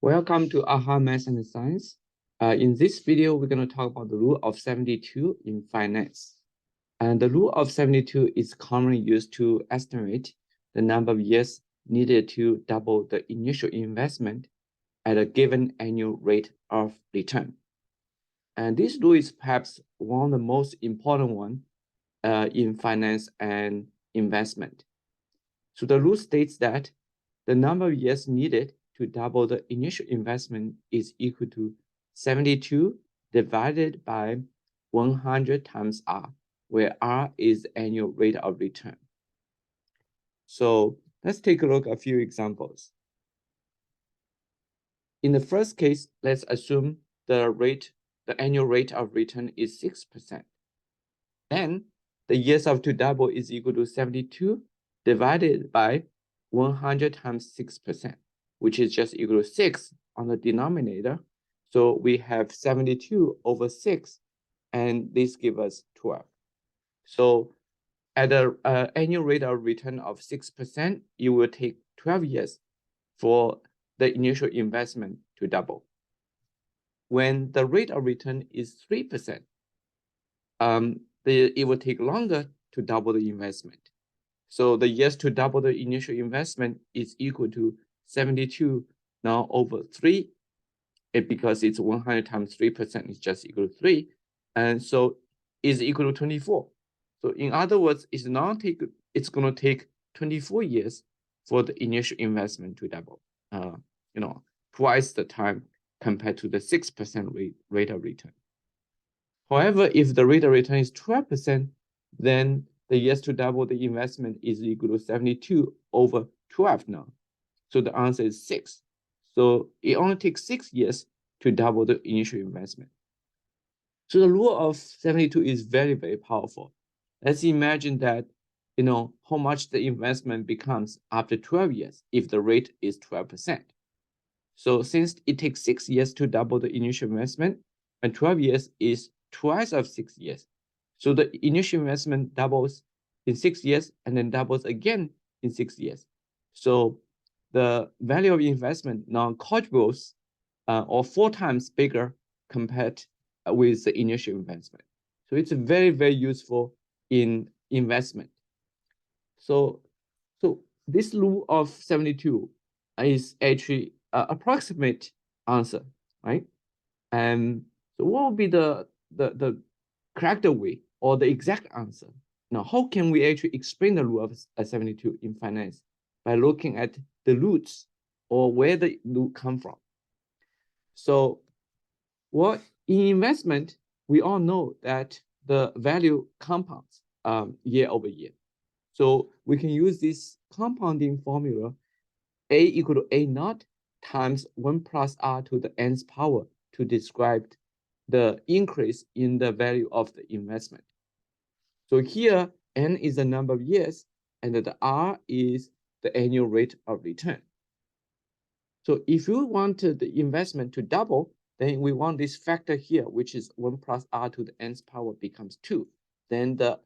Welcome to AHA Math and Science. In this video, we're going to talk about the rule of 72 in finance. And the rule of 72 is commonly used to estimate the number of years needed to double the initial investment at a given annual rate of return. And this rule is perhaps one of the most important ones in finance and investment. So the rule states that the number of years needed to double the initial investment is equal to 72 divided by 100 times R, where R is the annual rate of return. So let's take a look at a few examples. In the first case, let's assume the annual rate of return is 6%. Then the years of to double is equal to 72 divided by 100 times 6%, which is just equal to 6 on the denominator. So we have 72 over 6, and this gives us 12. So at an annual rate of return of 6%, it will take 12 years for the initial investment to double. When the rate of return is 3%, it will take longer to double the investment. So the years to double the initial investment is equal to 72 now over 3, because it's 100 times 3% is just equal to 3, and so is equal to 24. So in other words, it's going to take 24 years for the initial investment to double, twice the time compared to the 6% rate of return. However, if the rate of return is 12%, then the years to double the investment is equal to 72 over 12 now. So the answer is 6. So it only takes 6 years to double the initial investment. So the rule of 72 is very, very powerful. Let's imagine that, how much the investment becomes after 12 years if the rate is 12%. So since it takes 6 years to double the initial investment, and 12 years is twice of 6 years. So the initial investment doubles in 6 years and then doubles again in 6 years. So the value of investment now quadruples or 4 times bigger compared with the initial investment. So it's very, very useful in investment. So this rule of 72 is actually an approximate answer, right? And so what would be the correct way or the exact answer? Now, how can we actually explain the rule of 72 in finance? By looking at the roots or where the root come from. So in investment, we all know that the value compounds year over year. So we can use this compounding formula, A equal to A naught times 1 plus R to the nth power to describe the increase in the value of the investment. So here, N is the number of years, and the R is the annual rate of return. So if you want the investment to double, then we want this factor here, which is 1 plus R to the nth power becomes 2. Then the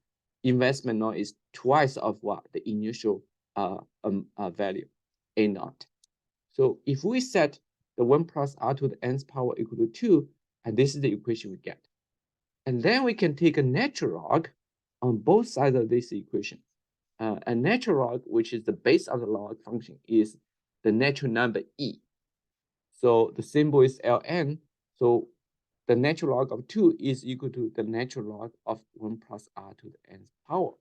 investment now is twice of what? The initial value, A naught. So if we set the 1 plus R to the nth power equal to 2, and this is the equation we get. And then we can take a natural log on both sides of this equation. A natural log, which is the base of the log function, is the natural number e. So the symbol is ln. So the natural log of 2 is equal to the natural log of 1 plus R to the nth power.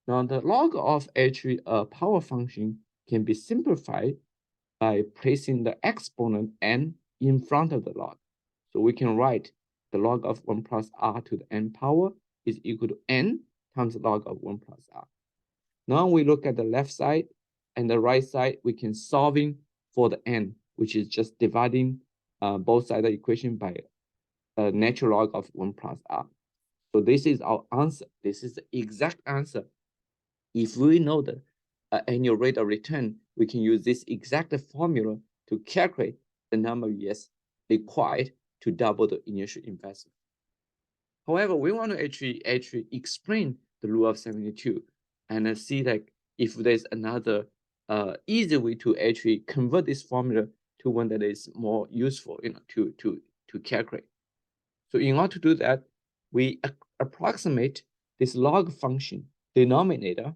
Now the log of actually a power function can be simplified by placing the exponent n in front of the log. So we can write the log of 1 plus R to the n power is equal to n times the log of 1 plus R. Now we look at the left side and the right side, we can solving for the n, which is just dividing both sides of the equation by a natural log of 1 plus R. So this is our answer. This is the exact answer. If we know the annual rate of return, we can use this exact formula to calculate the number of years required to double the initial investment. However, we want to actually explain the rule of 72 and see if there's another easy way to actually convert this formula to one that is more useful, to calculate. So in order to do that, we approximate this log function denominator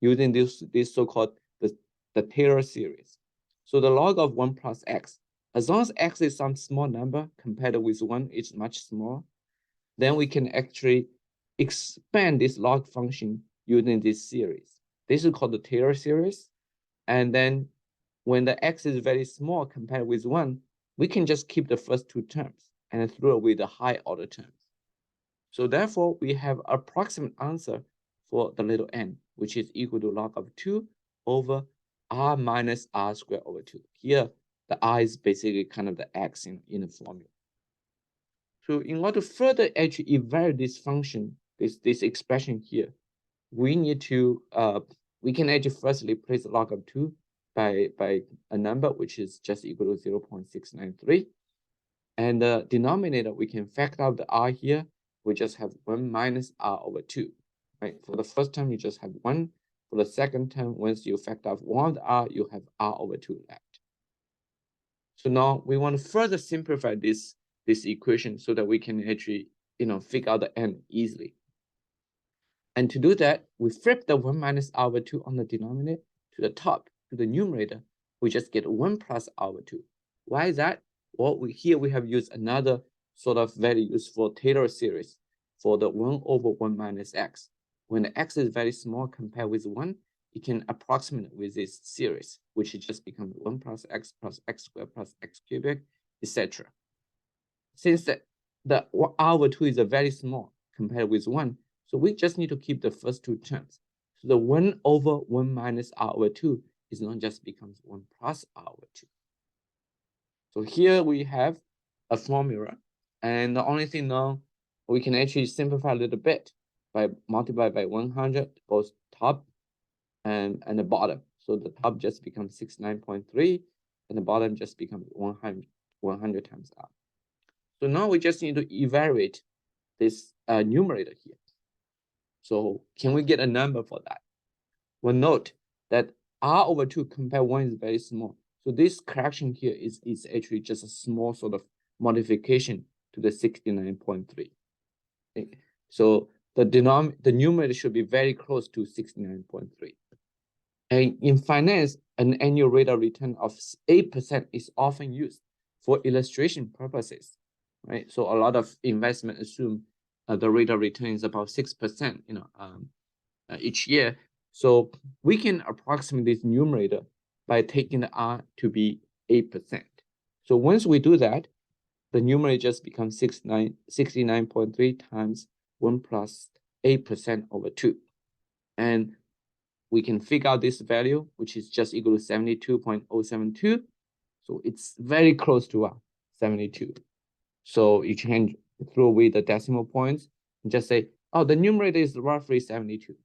using this so-called the Taylor series. So the log of 1 plus x, as long as x is some small number compared with 1 is much smaller, then we can actually expand this log function using this series. This is called the Taylor series. And then when the x is very small compared with 1, we can just keep the first two terms and throw away the high order terms. So therefore, we have approximate answer for the little n, which is equal to log of 2 over r minus r squared over 2. Here, the r is basically kind of the x in the formula. So in order to further actually evaluate this function, this expression here, we need to, we can actually firstly place log of 2 by a number which is just equal to 0.693. And the denominator, we can factor out the r here. We just have 1 minus r over 2, right? For the first term, you just have 1. For the second term, once you factor out 1 of the r, you have r over 2 left. So now we want to further simplify this equation so that we can actually, figure out the n easily. And to do that, we flip the 1 minus r over 2 on the denominator to the top, to the numerator. We just get 1 plus r over 2. Why is that? Well, here we have used another sort of very useful Taylor series for the 1 over 1 minus x. When the x is very small compared with 1, it can approximate with this series, which just becomes 1 plus x squared plus x cubic, etc. Since the r over 2 is very small compared with 1, so we just need to keep the first two terms. So the 1 over 1 minus r over 2 is not just becomes 1 plus r over 2. So here we have a formula, and the only thing now, we can actually simplify a little bit by multiply by 100, both top and the bottom. So the top just becomes 69.3, and the bottom just becomes 100 times r. So now we just need to evaluate this numerator here. So can we get a number for that? Well, note that r over 2 compared 1 is very small. So this correction here is actually just a small sort of modification to the 69.3. Okay. So the numerator should be very close to 69.3. And in finance, an annual rate of return of 8% is often used for illustration purposes, right? So a lot of investment assume the rate of return is about 6%, each year. So we can approximate this numerator by taking the r to be 8%. So once we do that, the numerator just becomes 69.3 times 1 plus 8% over 2. And we can figure out this value, which is just equal to 72.072. So it's very close to 72. So you can throw away the decimal points and just say, oh, the numerator is roughly 72.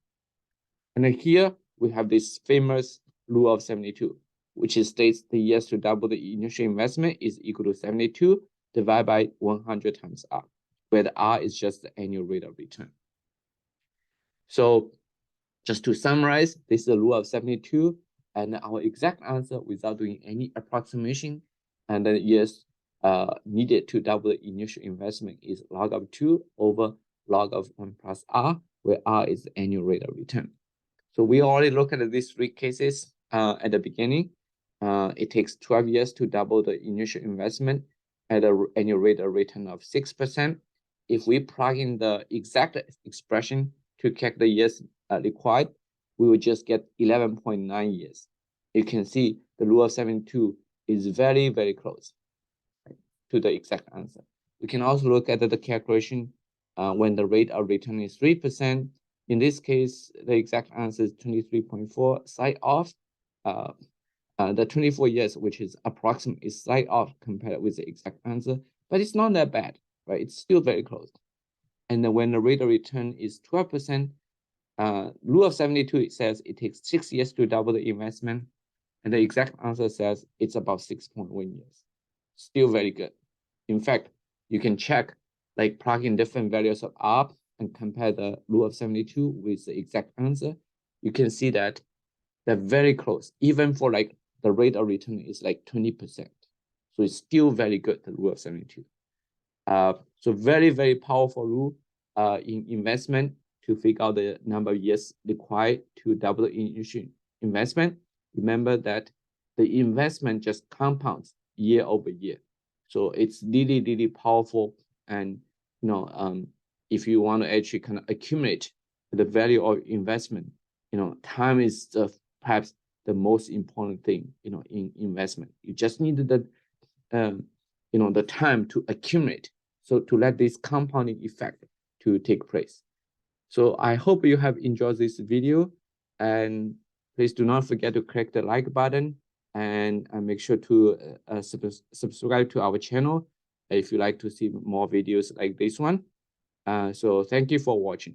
And then here we have this famous rule of 72, which states the years to double the initial investment is equal to 72 divided by 100 times r, where the r is just the annual rate of return. So just to summarize, this is the rule of 72, and our exact answer without doing any approximation, and the years needed to double the initial investment is log of 2 over log of 1 plus r, where r is the annual rate of return. So we already looked at these three cases at the beginning. It takes 12 years to double the initial investment at an annual rate of return of 6%. If we plug in the exact expression to calculate the years required, we will just get 11.9 years. You can see the rule of 72 is very, very close to the exact answer. We can also look at the calculation when the rate of return is 3%. In this case, the exact answer is 23.4, slight off. The 24 years, which is approximate, is slight off compared with the exact answer, but it's not that bad, right? It's still very close. And then when the rate of return is 12%, rule of 72, it says it takes 6 years to double the investment. And the exact answer says it's about 6.1 years. Still very good. In fact, you can check, like plug in different values of r and compare the rule of 72 with the exact answer. You can see that they're very close, even for like the rate of return is like 20%. So it's still very good, the rule of 72. So very, very powerful rule in investment to figure out the number of years required to double the initial investment. Remember that the investment just compounds year over year. So it's really, really powerful. And if you want to actually kind of accumulate the value of investment, time is perhaps the most important thing, in investment. You just need the time to accumulate. So to let this compounding effect to take place. So I hope you have enjoyed this video, and please do not forget to click the like button and make sure to subscribe to our channel if you like to see more videos like this one. So thank you for watching.